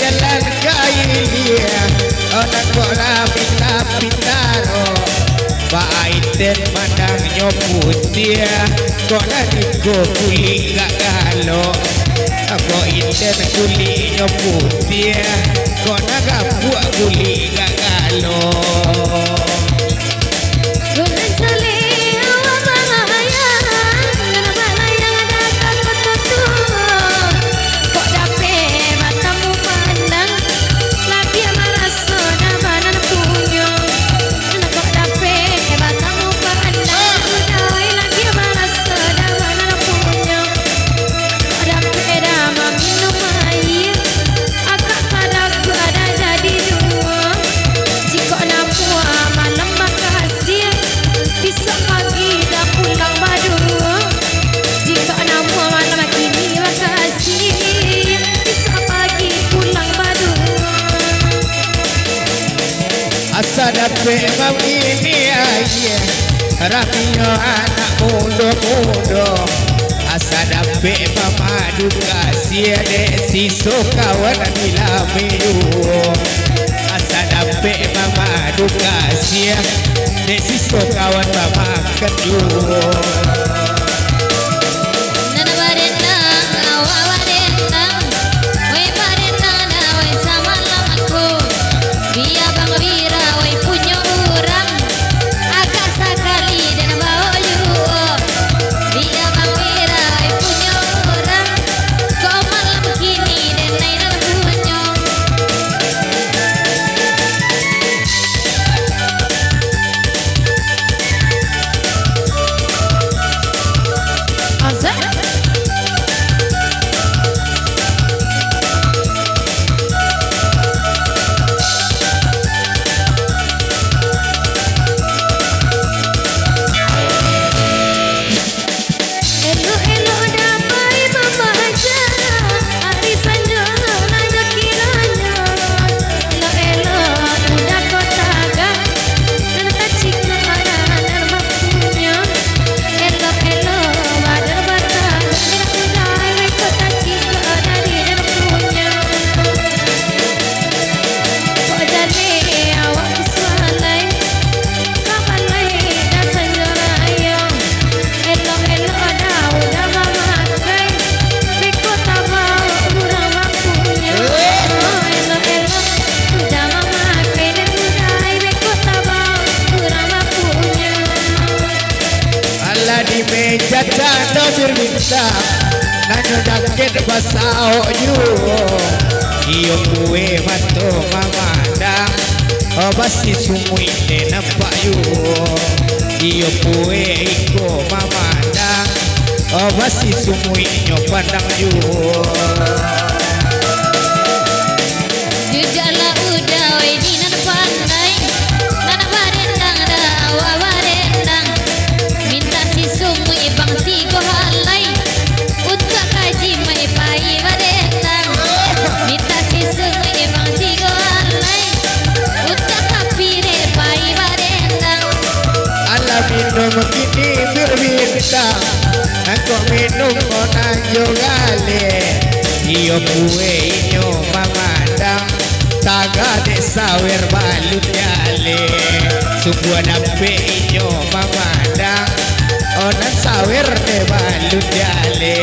jalan kaya Onak bola pinta-pintaro Baiten pandang nyoputia Kok naniko kuli gak galo Kok iten kuli nyoputia Kok nagapua kuli gak galo Dapat mam ini aja Rapinya anak muda-muda Asa dapat mamadu kasih Dek siso kawan bila milu Asa dapat mamadu kasih Dek siso kawan mama kedua Meja canda berbintang Nanya jaket basah yu Iyo kue mato mamandang Basi sumui ne nampak yu Iyo kue iko mamandang Basi sumui nyo pandang yu Jujala udah wedi nan pandai Nana barendang da awa barendang Minta si sumu ibang tigo halai Utka kaji mai pai barendang Minta si sumu ibang tigo halai Utka kapire pai barendang Alam minum kini berbintang Aku minum orang jogale Iyo kue inyo mamandang Taga de sawer balut nyale Sebuah nape inyo mamandang Onan sawer de balut nyale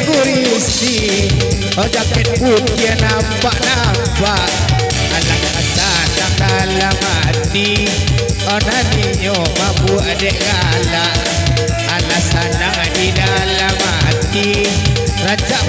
kurisi jaket putih nampak-nampak anak kesanang dalam hati Naninyo mabuk dek galak anak sanang di dalam hati Rancak